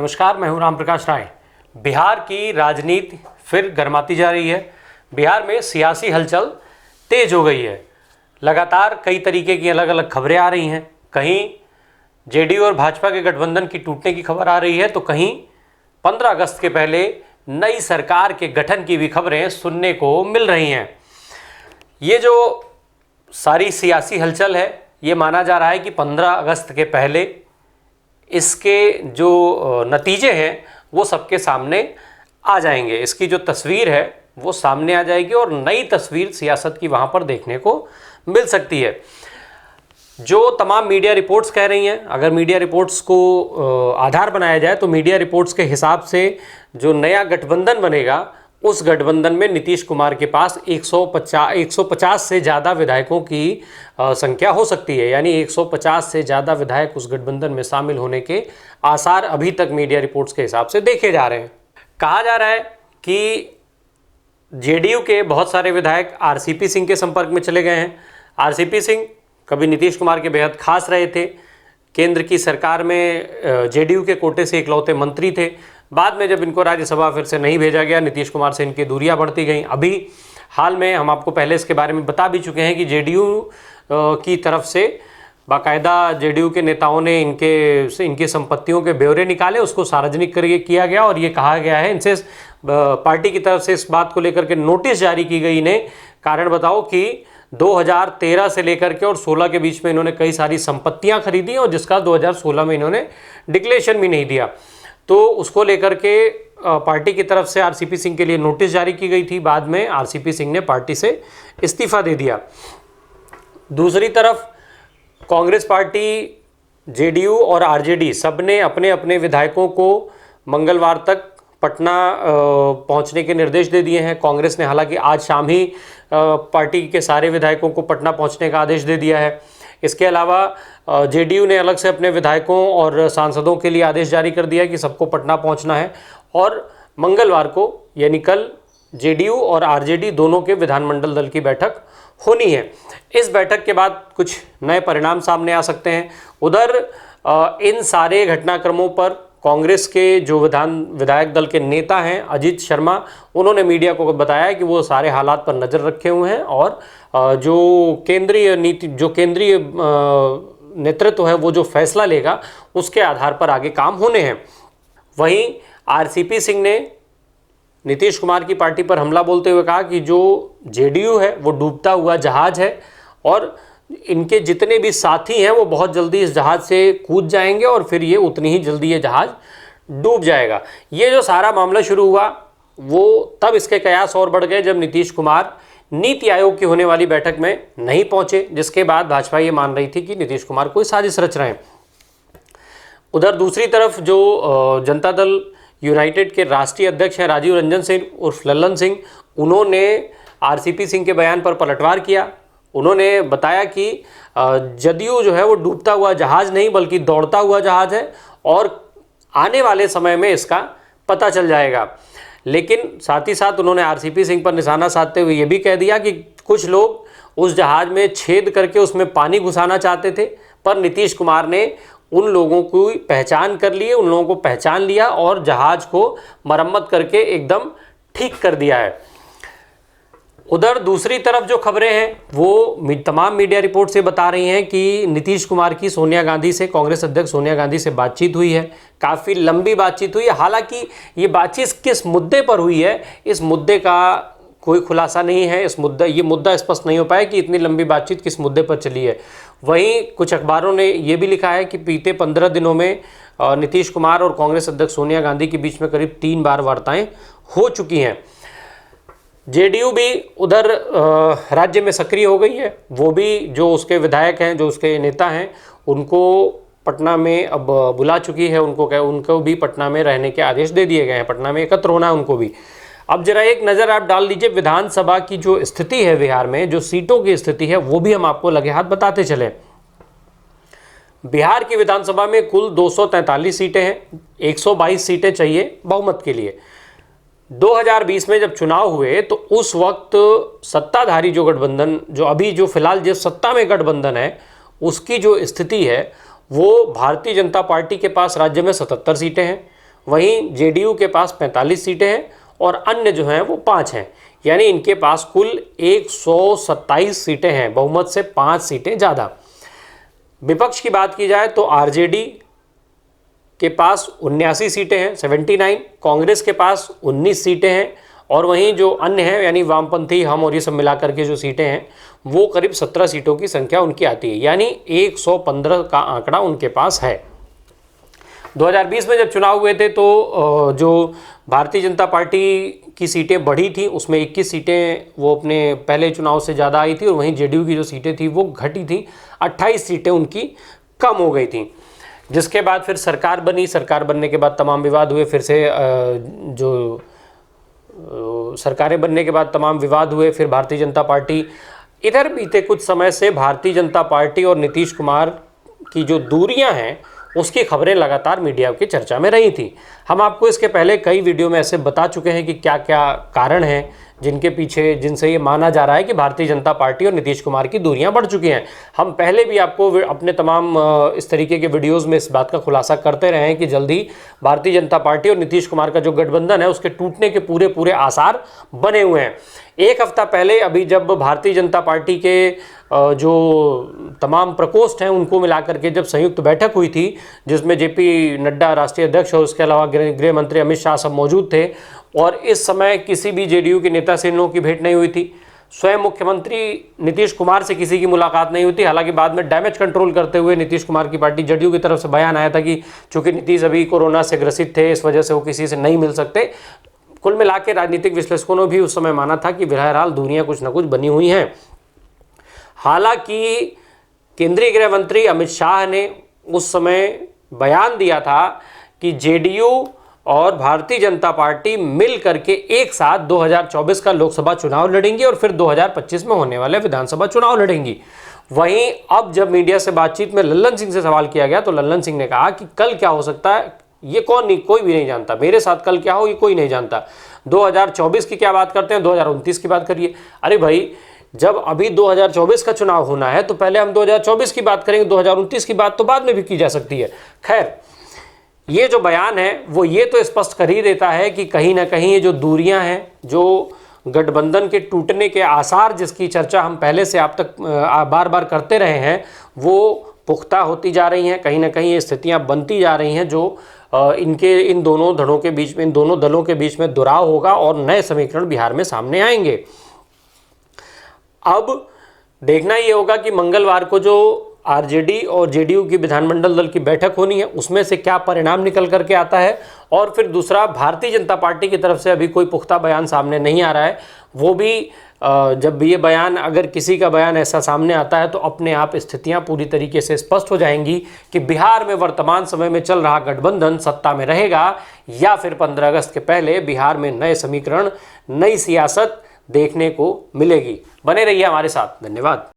नमस्कार, मैं हूं राम प्रकाश राय। बिहार की राजनीति फिर गर्माती जा रही है। बिहार में सियासी हलचल तेज हो गई है। लगातार कई तरीके की अलग अलग खबरें आ रही हैं। कहीं जेडीयू और भाजपा के गठबंधन की टूटने की खबर आ रही है, तो कहीं 15 अगस्त के पहले नई सरकार के गठन की भी खबरें सुनने को मिल रही हैं। ये जो सारी सियासी हलचल है, ये माना जा रहा है कि 15 अगस्त के पहले इसके जो नतीजे हैं वो सबके सामने आ जाएंगे। इसकी जो तस्वीर है वो सामने आ जाएगी और नई तस्वीर सियासत की वहाँ पर देखने को मिल सकती है। जो तमाम मीडिया रिपोर्ट्स कह रही हैं, अगर मीडिया रिपोर्ट्स को आधार बनाया जाए तो मीडिया रिपोर्ट्स के हिसाब से जो नया गठबंधन बनेगा उस गठबंधन में नीतीश कुमार के पास 150 से ज़्यादा विधायकों की संख्या हो सकती है। यानी 150 से ज़्यादा विधायक उस गठबंधन में शामिल होने के आसार अभी तक मीडिया रिपोर्ट्स के हिसाब से देखे जा रहे हैं। कहा जा रहा है कि जेडीयू के बहुत सारे विधायक आरसीपी सिंह के संपर्क में चले गए हैं। आरसीपी सिंह कभी नीतीश कुमार के बेहद खास रहे थे। केंद्र की सरकार में जेडीयू के कोटे से इकलौते मंत्री थे। बाद में जब इनको राज्यसभा फिर से नहीं भेजा गया, नीतीश कुमार से इनकी दूरियां बढ़ती गईं। अभी हाल में हम आपको पहले इसके बारे में बता भी चुके हैं कि जेडीयू की तरफ से बाकायदा जेडीयू के नेताओं ने इनकी संपत्तियों के ब्यौरे निकाले, उसको सार्वजनिक करके किया गया और ये कहा गया है, इनसे पार्टी की तरफ से इस बात को लेकर के नोटिस जारी की गई इन्हें, कारण बताओ कि 2013 से लेकर के और 16 के बीच में इन्होंने कई सारी संपत्तियां खरीदी और जिसका 2016 में इन्होंने डिक्लेरेशन भी नहीं दिया। तो उसको लेकर के पार्टी की तरफ से आरसीपी सिंह के लिए नोटिस जारी की गई थी। बाद में आरसीपी सिंह ने पार्टी से इस्तीफा दे दिया। दूसरी तरफ कांग्रेस पार्टी, जेडीयू और आरजेडी सब ने अपने अपने विधायकों को मंगलवार तक पटना पहुंचने के निर्देश दे दिए हैं। कांग्रेस ने हालांकि आज शाम ही पार्टी के सारे विधायकों को पटना पहुंचने का आदेश दे दिया है। इसके अलावा जेडीयू ने अलग से अपने विधायकों और सांसदों के लिए आदेश जारी कर दिया कि सबको पटना पहुंचना है और मंगलवार को यानी कल जेडीयू और आरजेडी दोनों के विधानमंडल दल की बैठक होनी है। इस बैठक के बाद कुछ नए परिणाम सामने आ सकते हैं। उधर इन सारे घटनाक्रमों पर कांग्रेस के जो विधायक दल के नेता हैं अजीत शर्मा, उन्होंने मीडिया को बताया कि वो सारे हालात पर नज़र रखे हुए हैं और जो केंद्रीय नेतृत्व है वो जो फैसला लेगा उसके आधार पर आगे काम होने हैं। वहीं आरसीपी सिंह ने नीतीश कुमार की पार्टी पर हमला बोलते हुए कहा कि जो जेडीयू है वो डूबता हुआ जहाज है और इनके जितने भी साथी हैं वो बहुत जल्दी इस जहाज़ से कूद जाएंगे और फिर ये उतनी ही जल्दी ये जहाज़ डूब जाएगा। ये जो सारा मामला शुरू हुआ वो तब इसके कयास और बढ़ गए जब नीतीश कुमार नीति आयोग की होने वाली बैठक में नहीं पहुंचे, जिसके बाद भाजपा ये मान रही थी कि नीतीश कुमार कोई साजिश रच रहे हैं। उधर दूसरी तरफ जो जनता दल यूनाइटेड के राष्ट्रीय अध्यक्ष हैं राजीव रंजन सिंह उर्फ लल्लन सिंह, उन्होंने आरसीपी सिंह के बयान पर पलटवार किया। उन्होंने बताया कि जदयू जो है वो डूबता हुआ जहाज़ नहीं बल्कि दौड़ता हुआ जहाज़ है और आने वाले समय में इसका पता चल जाएगा। लेकिन साथ ही साथ उन्होंने आरसीपी सिंह पर निशाना साधते हुए ये भी कह दिया कि कुछ लोग उस जहाज़ में छेद करके उसमें पानी घुसाना चाहते थे, पर नीतीश कुमार ने उन लोगों की पहचान कर लिए, उन लोगों को पहचान लिया और जहाज़ को मरम्मत करके एकदम ठीक कर दिया है। उधर दूसरी तरफ जो खबरें हैं वो तमाम मीडिया रिपोर्ट से बता रही हैं कि नीतीश कुमार की सोनिया गांधी से, कांग्रेस अध्यक्ष सोनिया गांधी से बातचीत हुई है। काफ़ी लंबी बातचीत हुई है। हालांकि ये बातचीत किस मुद्दे पर हुई है, इस मुद्दे का कोई खुलासा नहीं है। ये मुद्दा स्पष्ट नहीं हो पाया कि इतनी लंबी बातचीत किस मुद्दे पर चली है। वहीं कुछ अखबारों ने ये भी लिखा है कि बीते 15 दिनों में नीतीश कुमार और कांग्रेस अध्यक्ष सोनिया गांधी के बीच में करीब 3 बार वार्ताएं हो चुकी हैं। जेडीयू भी उधर राज्य में सक्रिय हो गई है। वो भी जो उसके विधायक हैं, जो उसके नेता हैं, उनको पटना में अब बुला चुकी है। उनको भी पटना में रहने के आदेश दे दिए गए हैं। पटना में एकत्र होना है उनको भी। अब जरा एक नज़र आप डाल लीजिए विधानसभा की जो स्थिति है बिहार में, जो सीटों की स्थिति है वो भी हम आपको लगे हाथ बताते चलें। बिहार की विधानसभा में कुल 243 सीटें हैं। 122 सीटें चाहिए बहुमत के लिए। 2020 में जब चुनाव हुए तो उस वक्त सत्ताधारी जो गठबंधन, जो अभी जो फिलहाल जिस सत्ता में गठबंधन है, उसकी जो स्थिति है वो भारतीय जनता पार्टी के पास राज्य में 77 सीटें हैं। वहीं जेडीयू के पास 45 सीटें हैं और अन्य जो हैं वो 5 हैं, यानी इनके पास कुल 127 सीटें हैं, बहुमत से 5 सीटें ज़्यादा। विपक्ष की बात की जाए तो आरजेडी के पास 79 सीटें हैं, 79, कांग्रेस के पास 19 सीटें हैं और वहीं जो अन्य हैं यानी वामपंथी, हम और ये सब मिलाकर के जो सीटें हैं वो करीब 17 सीटों की संख्या उनकी आती है, यानी 115 का आंकड़ा उनके पास है। 2020 में जब चुनाव हुए थे तो जो भारतीय जनता पार्टी की सीटें बढ़ी थी उसमें 21 सीटें वो अपने पहले चुनाव से ज़्यादा आई थी और वहीं जेडीयू की जो सीटें थी वो घटी थी, 28 सीटें उनकी कम हो गई थी। जिसके बाद फिर सरकार बनी, सरकार बनने के बाद तमाम विवाद हुए, फिर से जो सरकारें बनने के बाद तमाम विवाद हुए, फिर भारतीय जनता पार्टी इधर बीते कुछ समय से भारतीय जनता पार्टी और नीतीश कुमार की जो दूरियां हैं उसकी खबरें लगातार मीडिया की चर्चा में रही थी। हम आपको इसके पहले कई वीडियो में ऐसे बता चुके हैं कि क्या क्या कारण हैं जिनके पीछे, जिनसे ये माना जा रहा है कि भारतीय जनता पार्टी और नीतीश कुमार की दूरियां बढ़ चुकी हैं। हम पहले भी आपको अपने तमाम इस तरीके के वीडियोस में इस बात का खुलासा करते रहे हैं कि जल्दी भारतीय जनता पार्टी और नीतीश कुमार का जो गठबंधन है उसके टूटने के पूरे पूरे आसार बने हुए हैं। एक हफ्ता पहले अभी जब भारतीय जनता पार्टी के जो तमाम प्रकोष्ठ हैं उनको मिलाकर के जब संयुक्त बैठक हुई थी जिसमें जेपी नड्डा राष्ट्रीय अध्यक्ष और उसके अलावा गृह मंत्री अमित शाह सब मौजूद थे और इस समय किसी भी जेडीयू के नेता से इन लोगों की भेंट नहीं हुई थी। स्वयं मुख्यमंत्री नीतीश कुमार से किसी की मुलाकात नहीं हुई थी। हालांकि बाद में डैमेज कंट्रोल करते हुए नीतीश कुमार की पार्टी जेडीयू की तरफ से बयान आया था कि चूंकि नीतीश अभी कोरोना से ग्रसित थे इस वजह से वो किसी से नहीं मिल सकते। कुल मिला के राजनीतिक विश्लेषकों ने भी उस समय माना था कि बहरहाल दूरियां कुछ न कुछ बनी हुई हैं। हालांकि केंद्रीय गृह मंत्री अमित शाह ने उस समय बयान दिया था कि जेडीयू और भारतीय जनता पार्टी मिल करके एक साथ 2024 का लोकसभा चुनाव लड़ेंगी और फिर 2025 में होने वाले विधानसभा चुनाव लड़ेंगी। वहीं अब जब मीडिया से बातचीत में लल्लन सिंह से सवाल किया गया तो लल्लन सिंह ने कहा कि कल क्या हो सकता है ये कोई भी नहीं जानता, मेरे साथ कल क्या हो ये कोई नहीं जानता। 2024 की क्या बात करते हैं, 2029 की बात करिए। अरे भाई, जब अभी 2024 का चुनाव होना है तो पहले हम 2024 की बात करेंगे, 2029 की बात तो बाद में भी की जा सकती है। खैर, ये जो बयान है वो ये तो स्पष्ट कर ही देता है कि कहीं ना कहीं ये जो दूरियां हैं, जो गठबंधन के टूटने के आसार जिसकी चर्चा हम पहले से आप तक बार बार करते रहे हैं, वो पुख्ता होती जा रही हैं। कहीं ना कहीं ये स्थितियां बनती जा रही हैं जो इन दोनों धड़ों के बीच में, इन दोनों दलों के बीच में दुराव होगा और नए समीकरण बिहार में सामने आएंगे। अब देखना ये होगा कि मंगलवार को जो आरजेडी और जेडीयू की विधानमंडल दल की बैठक होनी है उसमें से क्या परिणाम निकल करके आता है। और फिर दूसरा, भारतीय जनता पार्टी की तरफ से अभी कोई पुख्ता बयान सामने नहीं आ रहा है। वो भी जब ये बयान, अगर किसी का बयान ऐसा सामने आता है तो अपने आप स्थितियां पूरी तरीके से स्पष्ट हो जाएंगी कि बिहार में वर्तमान समय में चल रहा गठबंधन सत्ता में रहेगा या फिर 15 अगस्त के पहले बिहार में नए समीकरण, नई सियासत देखने को मिलेगी। बने रहिए हमारे साथ। धन्यवाद।